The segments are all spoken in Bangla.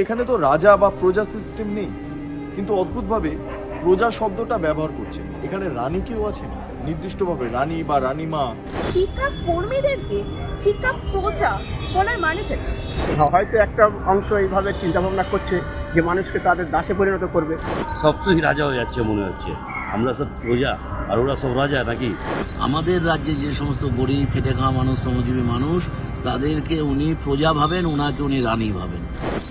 এখানে তো রাজা বা প্রজা সিস্টেম নেই, কিন্তু অদ্ভুতভাবে প্রজা শব্দটা ব্যবহার করছেন। এখানে রানী কেউ আছেন নির্দিষ্টভাবে, রানী বা রানীমা। ঠিকা কর্মীদেরকে ঠিকা প্রজা বলার মানেটা কি? হয়তো একটা অংশ এইভাবে চিন্তা ভাবনা করছে যে মানুষকে তাদের দাসে পরিণত করবে। সব তো রাজা হয়ে যাচ্ছে মনে হচ্ছে, আমরা সব প্রজা আর ওরা সব রাজা নাকি? আমাদের রাজ্যে যে সমস্ত গরিব খেটে খাওয়া মানুষ, শ্রমজীবী মানুষ, তাদেরকে উনি প্রজা ভাবেন, ওনাকে উনি রানী ভাবেন।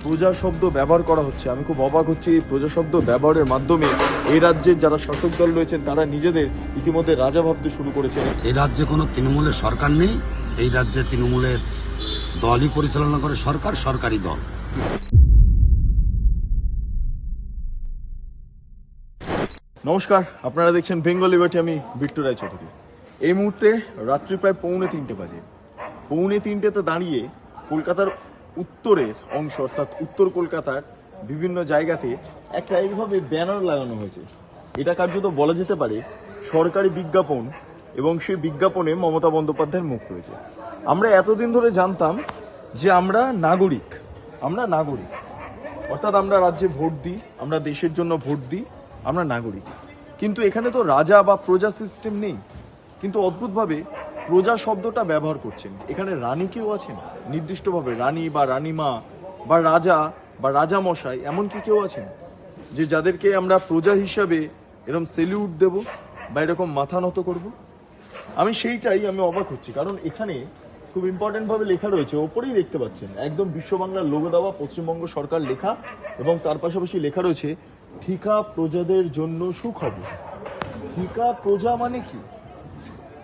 প্রজা শব্দ ব্যবহার করা হচ্ছে। আমি খুব অবাক হচ্ছি এই প্রজা শব্দ ব্যবহারের মাধ্যমে এই রাজ্যের যারা শাসক দল রয়েছেন তারা নিজেদের ইতিমধ্যে রাজা ভাবতে শুরু করেছেন। এই রাজ্যে কোনো তৃণমূলের সরকার নেই, এই রাজ্যে তৃণমূলের দলই পরিচালনা করে সরকার, সরকারি দল। নমস্কার, আপনারা দেখছেন বেঙ্গল লিবার্টি। আমি বিট্টু রায়চৌধুরী। এই মুহূর্তে রাত্রি প্রায় 2:45 বাজে। 2:45-তে দাঁড়িয়ে কলকাতার উত্তরের অংশ অর্থাৎ উত্তর কলকাতার বিভিন্ন জায়গাতে একটা এইভাবে ব্যানার লাগানো হয়েছে। এটা কার্যত বলা যেতে পারে সরকারি বিজ্ঞাপন, এবং সেই বিজ্ঞাপনে মমতা বন্দ্যোপাধ্যায়ের মুখ রয়েছে। আমরা এতদিন ধরে জানতাম যে আমরা নাগরিক অর্থাৎ আমরা রাজ্যে ভোট দিই, আমরা দেশের জন্য ভোট দিই, আমরা নাগরিক। কিন্তু এখানে তো রাজা বা প্রজা সিস্টেম নেই, কিন্তু অদ্ভুতভাবে প্রজা শব্দটা ব্যবহার করছেন। এখানে রানী কেউ আছেন নির্দিষ্টভাবে, রানী বা রানীমা বা রাজা বা রাজামশাই, এমনকি কেউ আছেন যে যাদেরকে আমরা প্রজা হিসাবে এরকম সেলিউট দেব বা এরকম মাথা নত করব? আমি অবাক হচ্ছি, কারণ এখানে খুব ইম্পর্টেন্ট ভাবে লেখা রয়েছে, ওপরেই দেখতে পাচ্ছেন একদম বিশ্ব বাংলার লোগো দেওয়া, পশ্চিমবঙ্গ সরকার লেখা, এবং তার পাশাপাশি লেখা রয়েছে ঠিকা প্রজাদের জন্য সুখবর। ঠিকা প্রজা মানে কি?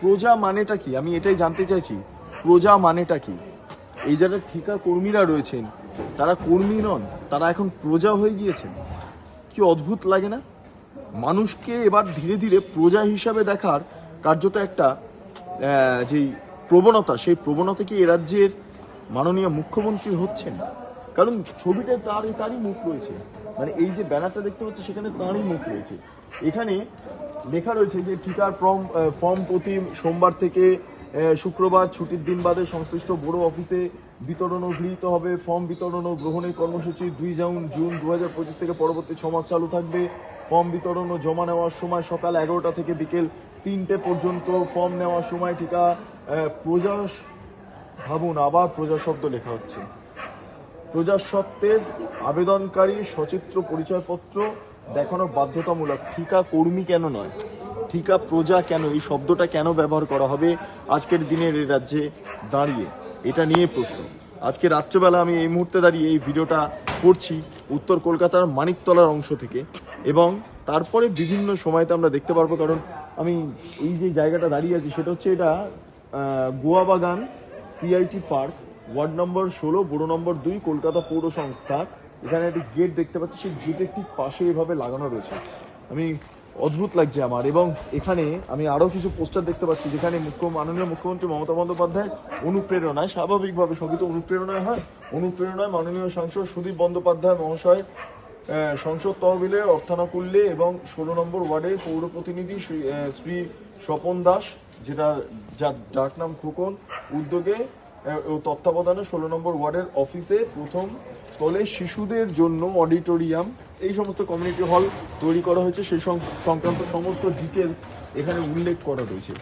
প্রজা মানেটা কি? আমি এটাই জানতে চাইছি, প্রজা মানেটা কি? এই যারা ঠিকা কর্মীরা রয়েছেন তারা কর্মী নন, তারা এখন প্রজা হয়ে গিয়েছেন। কি অদ্ভুত লাগে না? মানুষকে এবার ধীরে ধীরে প্রজা হিসাবে দেখার কার্যত একটা যেই প্রবণতা, সেই প্রবণতা কি এ রাজ্যের মাননীয় মুখ্যমন্ত্রী হচ্ছেন? কারণ ছবিতে তারই মুখ রয়েছে, মানে এই যে ব্যানারটা দেখতে পাচ্ছি সেখানে তারই মুখ রয়েছে। এখানে লেখা রয়েছে যে ঠিকার ফর্ম প্রতি সোমবার থেকে শুক্রবার ছুটির দিন বাদে সংশ্লিষ্ট বড় অফিসে বিতরণ ও গৃহীত হবে। ফর্ম বিতরণ ও গ্রহণের কর্মসূচি 2 জুন 2025 থেকে পরবর্তী 6 মাস চালু থাকবে। ফর্ম বিতরণ ও জমা নেওয়ার সময় সকাল 11টা থেকে বিকেল 3টে পর্যন্ত। ফর্ম নেওয়ার সময় ঠিকা প্রজা, ভাবুন আবার প্রজা শব্দ লেখা হচ্ছে। প্রজাস্বত্বের আবেদনকারী সচিত্র পরিচয়পত্র দেখানো বাধ্যতামূলক। ঠিকা কর্মী কেন নয়, ঠিকা প্রজা কেন? এই শব্দটা কেন ব্যবহার করা হবে আজকের দিনের এই রাজ্যে দাঁড়িয়ে? এটা নিয়ে প্রশ্ন। আজকে রাত্রেবেলা আমি এই মুহূর্তে দাঁড়িয়ে এই ভিডিওটা করছি উত্তর কলকাতার মানিকতলার অংশ থেকে, এবং তারপরে বিভিন্ন সময়তে আমরা দেখতে পারবো, কারণ আমি এই যে জায়গাটা দাঁড়িয়ে আছি সেটা হচ্ছে এটা গোয়াবাগান সিআইটি পার্ক, ওয়ার্ড নম্বর 16, বুড়ো নম্বর 2, কলকাতা পৌর সংস্থা। এখানে একটি গেট দেখতে পাচ্ছি, সেই গেটের ঠিক পাশে এভাবে লাগানো রয়েছে। আমি অদ্ভুত লাগছে আমার। এবং এখানে আমি আরও কিছু পোস্টার দেখতে পাচ্ছি যেখানে মাননীয় মুখ্যমন্ত্রী মমতা বন্দ্যোপাধ্যায় অনুপ্রেরণায়, স্বাভাবিকভাবে সবই তো অনুপ্রেরণায় হয়, অনুপ্রেরণায় মাননীয় সাংসদ সুদীপ বন্দ্যোপাধ্যায় মহাশয় সংসদ তহবিলের অর্থানুকূল্যে এবং 16 নম্বর ওয়ার্ডের পৌর প্রতিনিধি শ্রী স্বপন দাস, যার ডাকনাম খোকন, উদ্যোগে ও তত্ত্বাবধানে 16 নম্বর ওয়ার্ডের অফিসে প্রথম তলে শিশুদের জন্য অডিটোরিয়াম, এই সমস্ত কমিউনিটি হল তৈরি করা হয়েছে। সেই সংক্রান্ত সমস্ত ডিটেলস এখানে উল্লেখ করা রয়েছে।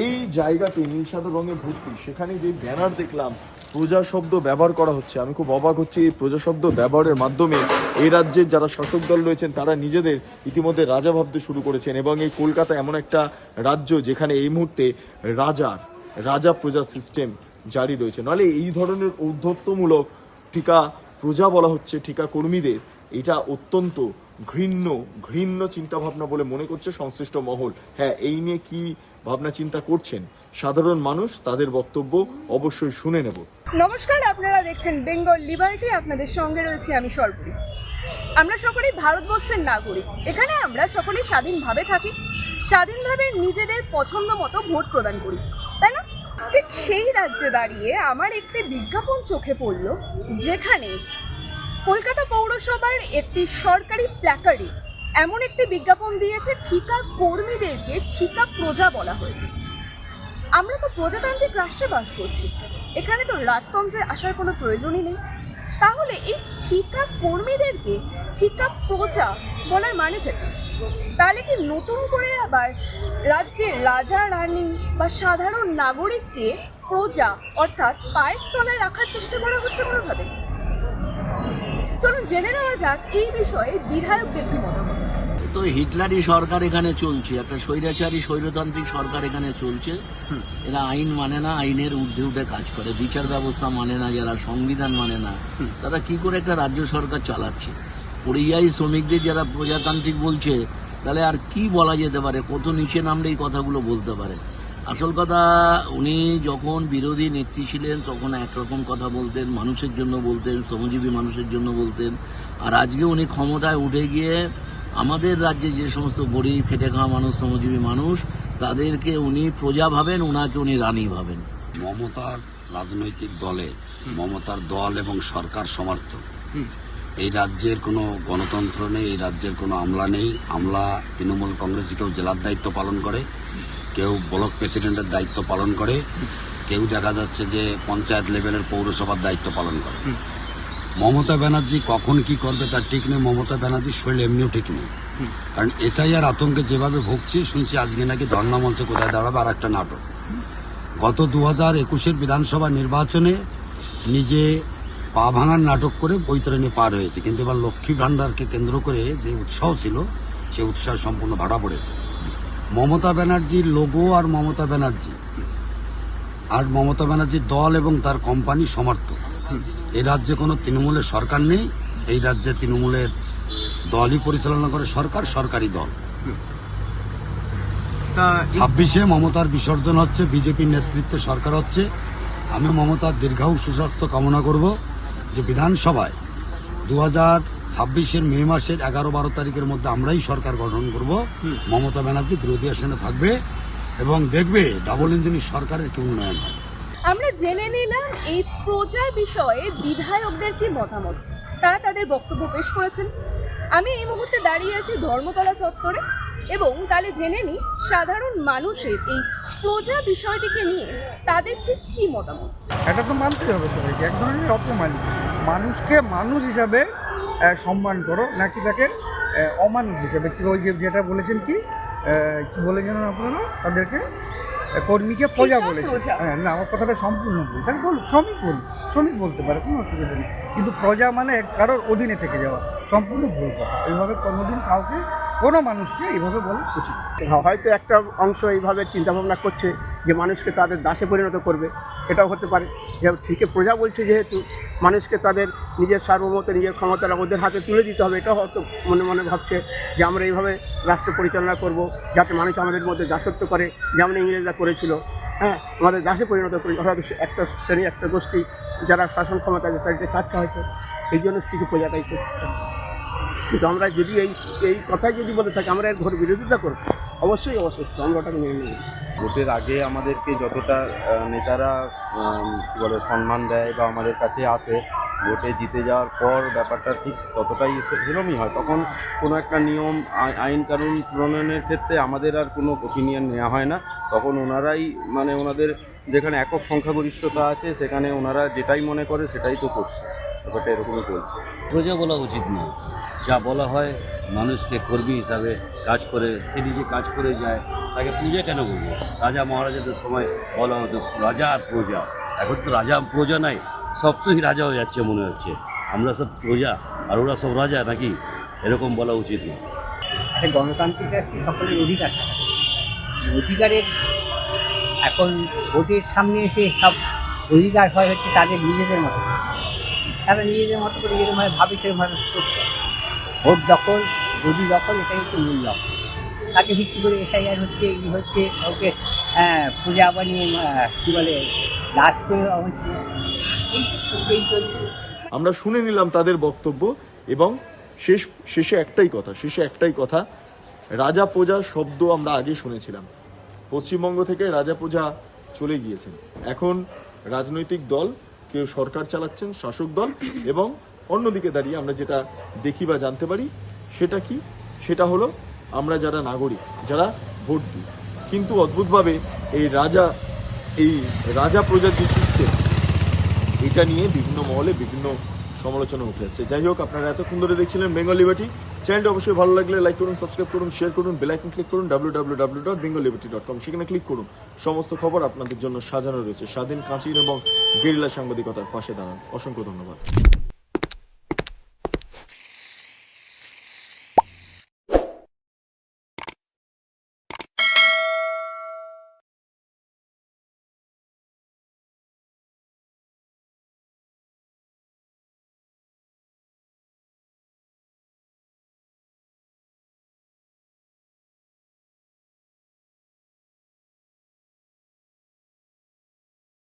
এই জায়গাতে নীল সাদা রঙে ভর্তি, সেখানে যে ব্যানার দেখলাম প্রজা শব্দ ব্যবহার করা হচ্ছে। আমি খুব অবাক হচ্ছি এই প্রজা শব্দ ব্যবহারের মাধ্যমে এই রাজ্যের যারা শাসক দল রয়েছেন তারা নিজেদের ইতিমধ্যে রাজা ভাবতে শুরু করেছেন। এবং এই কলকাতা এমন একটা রাজ্য যেখানে এই মুহূর্তে রাজা প্রজা সিস্টেম জারি রয়েছে। নাহলে এই ধরনের ঔদ্ধত্যমূলক ঠিকা প্রজা বলা হচ্ছে ঠিকা কর্মীদের, এটা অত্যন্ত ঘৃণ্য চিন্তাভাবনা বলে মনে করছে সংশ্লিষ্ট মহল। হ্যাঁ, এই নিয়ে কি ভাবনা চিন্তা করছেন সাধারণ মানুষ, তাদের বক্তব্য অবশ্যই শুনে নেব। নমস্কার, আপনারা দেখছেন বেঙ্গল লিবার্টি, আপনাদের সঙ্গে রয়েছি আমি সর্বরী। আমরা সকলেই ভারতবর্ষের নাগরিক। এখানে আমরা সকলেই স্বাধীনভাবে থাকি, স্বাধীনভাবে নিজেদের পছন্দ মতো ভোট প্রদান করি, তাই না? ঠিক সেই রাজ্যে দাঁড়িয়ে আমার একটি বিজ্ঞাপন চোখে পড়ল, যেখানে কলকাতা পৌরসভার একটি সরকারি প্ল্যাকার্ডে এমন একটি বিজ্ঞাপন দিয়েছে, ঠিকা কর্মীদেরকে ঠিকা প্রজা বলা হয়েছে। আমরা তো প্রজাতান্ত্রিক রাষ্ট্রে বাস করছি, এখানে তো রাজতন্ত্রে আসার কোনো প্রয়োজনই নেই। তাহলে এই ঠিকা কর্মীদেরকে ঠিকা প্রজা বলার মানেটা কি? তাহলে কি নতুন করে আবার রাজ্যের রাজা রানী বা সাধারণ নাগরিককে প্রজা অর্থাৎ পায়ের তলায় রাখার চেষ্টা করা হচ্ছে কোনোভাবে? চলুন জেনে নেওয়া যাক এই বিষয়ে বিধায়কদের কি মতামত। তো হিটলারি সরকার এখানে চলছে, একটা স্বৈরাচারী স্বৈরতান্ত্রিক সরকার এখানে চলছে। এরা আইন মানে না, আইনের ঊর্ধ্বে উঠে কাজ করে, বিচার ব্যবস্থা মানে না, যারা সংবিধান মানে না, তারা কি করে একটা রাজ্য সরকার চালাচ্ছে? পরিযায়ী শ্রমিকদের যারা প্রজাতান্ত্রিক বলছে, তাহলে আর কি বলা যেতে পারে? কত নিচে নামলে এই কথাগুলো বলতে পারে? আসল কথা, উনি যখন বিরোধী নেত্রী ছিলেন তখন একরকম কথা বলতেন, মানুষের জন্য বলতেন, শ্রমজীবী মানুষের জন্য বলতেন। আর আজকে উনি ক্ষমতায় উঠে গিয়ে আমাদের রাজ্যে যে সমস্ত গরিব খেটে খাওয়া মানুষ, শ্রমজীবী মানুষ, তাদেরকে উনি প্রজা ভাবেন, ওনাকে উনি রানী ভাবেন। মমতার রাজনৈতিক দলে মমতার দল এবং সরকার সমর্থক। এই রাজ্যের কোনো গণতন্ত্র নেই, এই রাজ্যের কোনো আমলা নেই। আমলা তৃণমূল কংগ্রেসে কেউ জেলার দায়িত্ব পালন করে, কেউ ব্লক প্রেসিডেন্টের দায়িত্ব পালন করে, কেউ দেখা যাচ্ছে যে পঞ্চায়েত লেভেলের পৌরসভার দায়িত্ব পালন করে। মমতা ব্যানার্জি কখন কি করবে তার ঠিক নেই, মমতা ব্যানার্জির শরীর এমনিও ঠিক নেই। কারণ এসআইআর আতঙ্কে যেভাবে ভুগছে, শুনছি আজকে নাকি ধর্ণা মঞ্চে কোথায় দাঁড়াবে আর একটা নাটক। গত 2021 বিধানসভা নির্বাচনে নিজে পা ভাঙার নাটক করে বৈতরণী পার হয়েছে, কিন্তু এবার লক্ষ্মী ভাণ্ডারকে কেন্দ্র করে যে উৎসাহ ছিল, সে উৎসাহ সম্পূর্ণ ভাড়া পড়েছে। মমতা ব্যানার্জির লোগো আর মমতা ব্যানার্জির দল এবং তার কোম্পানি সমর্থক। এই রাজ্যে কোনো তৃণমূলের সরকার নেই, এই রাজ্যে তৃণমূলের দলই পরিচালনা করে সরকার, সরকারি দল। 26-এ মমতার বিসর্জন হচ্ছে, বিজেপির নেতৃত্বে সরকার হচ্ছে। আমি মমতার দীর্ঘায়ু সুস্বাস্থ্য কামনা করব, যে বিধানসভায় 2026-এর মে মাসের 11-12 তারিখের মধ্যে আমরাই সরকার গঠন করব। মমতা ব্যানার্জি বিরোধী আসনে থাকবে এবং দেখবে ডাবল ইঞ্জিনের সরকারের কি উন্নয়ন হয়। আমরা জেনে নিলাম এই প্রজা বিষয়ে বিধায়কদের কি মতামত, তারা তাদের বক্তব্য পেশ করেছেন। আমি এই মুহূর্তে দাঁড়িয়ে আছি ধর্মতলা চত্বরে, এবং তাহলে জেনে নিই সাধারণ মানুষের এই প্রজা বিষয়টিকে নিয়ে তাদের ঠিক কী মতামত। এটা তো মানতে হবে, তো এক ধরনের অপমান। মানুষকে মানুষ হিসাবে সম্মান করো, নাকি তাকে অমানুষ হিসাবে। কি ওই যেটা বলেছেন, কি বলে জানেন আপনারা, তাদেরকে কর্মীকে প্রজা বলেছে। হ্যাঁ, না, আমার কথাটা সম্পূর্ণ ভুল। তাহলে বলুন শ্রমিক বলতে পারে, কোনো অসুবিধা নেই, কিন্তু প্রজা মানে কারোর অধীনে থেকে যাওয়া সম্পূর্ণ ভুল কথা। এইভাবে কোনোদিন কাউকে, কোনো মানুষকে এইভাবে বলা উচিত। হয়তো একটা অংশ এইভাবে চিন্তাভাবনা করছে যে মানুষকে তাদের দাসে পরিণত করবে, এটাও হতে পারে। ঠিকই প্রজা বলছে যেহেতু, মানুষকে তাদের নিজের সার্বভৌমত্ব, নিজের ক্ষমতাটা ওদের হাতে তুলে দিতে হবে, এটাও হয়তো মনে মনে ভাবছে যে আমরা এইভাবে রাষ্ট্র পরিচালনা করব, যাতে মানুষ আমাদের মধ্যে দাসত্ব করে, যেমন ইংরেজরা করেছিল। হ্যাঁ, আমাদের দাসে পরিণত করি, হয়তো একটা শ্রেণী, একটা গোষ্ঠী যারা শাসন ক্ষমতা আছে তাদেরকে চাচ্ছে হয়তো, এই জন্য কিছু প্রজাটাই করছে। কিন্তু আমরা যদি এই কথাই যদি বলে থাকি, আমরা এর ঘোর বিরোধিতা করব, অবশ্যই আমরা ওটাকে মেনে নেব। ভোটের আগে আমাদেরকে যতটা নেতারা বলে সম্মান দেয় বা আমাদের কাছে আসে, ভোটে জিতে যাওয়ার পর ব্যাপারটা ঠিক ততটাই সেরকমই হয়। তখন কোনো একটা নিয়ম আইন কানুন প্রণয়নের ক্ষেত্রে আমাদের আর কোনো ওপিনিয়ন নেওয়া হয় না। তখন ওনারাই, মানে ওনাদের যেখানে একক সংখ্যাগরিষ্ঠতা আছে, সেখানে ওনারা যেটাই মনে করে সেটাই তো করছে। ব্যাপারটা এরকমই চলছে। প্রজা বলা উচিত না, যা বলা হয় মানুষকে কর্মী হিসাবে কাজ করে, সে নিজে কাজ করে যায়, তাকে প্রজা কেন বলবো? রাজা মহারাজাদের সময় বলা হতো রাজা আর প্রজা, এখন তো রাজা প্রজা নাই, সব তো রাজা হয়ে যাচ্ছে মনে হচ্ছে। আমরা সব প্রজা আর ওরা সব রাজা নাকি? এরকম বলা উচিত না। গণতান্ত্রিক রাষ্ট্রে সকলের অধিকার থাকে, অধিকারের এখন ভোটের সামনে এসে সব অধিকার হয় হচ্ছে তাদের নিজেদের মতো, তারা নিজেদের মতো করে যেরকমভাবে ভাবে সেরকমভাবে করছে। ভোট দখল, গদি দখল, এটাই হচ্ছে মূল লক্ষ্য। তাকে ভিত্তি করে এসআইআর হচ্ছে, ওকে পূজা বানিয়ে কী বলে দাস করে হচ্ছে, এই চলছে। আমরা শুনে নিলাম তাদের বক্তব্য, এবং শেষে একটাই কথা, রাজা প্রজা শব্দ আমরা আগে শুনেছিলাম। পশ্চিমবঙ্গ থেকে রাজা প্রজা চলে গিয়েছেন, এখন রাজনৈতিক দল, কেউ সরকার চালাচ্ছেন, শাসক দল, এবং অন্যদিকে দাঁড়িয়ে আমরা যেটা দেখি বা জানতে পারি সেটা কি, সেটা হলো আমরা যারা নাগরিক, যারা ভোট দিই। কিন্তু অদ্ভুতভাবে এই রাজা প্রজার যে সিস্টেম, এটা নিয়ে বিভিন্ন মহলে বিভিন্ন সমালোচনা উঠে আসছে। যাই হোক, আপনারা এতক্ষণ ধরে দেখছিলেন বেঙ্গল লিবার্টি। চ্যানেলটি অবশ্যই ভালো লাগলে লাইক করুন, সাবস্ক্রাইব করুন, শেয়ার করুন, বেল আইকন ক্লিক করুন, www.bengalliberty.com, সেখানে ক্লিক করুন। সমস্ত খবর আপনাদের জন্য সাজানো রয়েছে। স্বাধীন, কাঁচিন এবং গেরিলা সাংবাদিকতার পাশে দাঁড়ান। অসংখ্য ধন্যবাদ।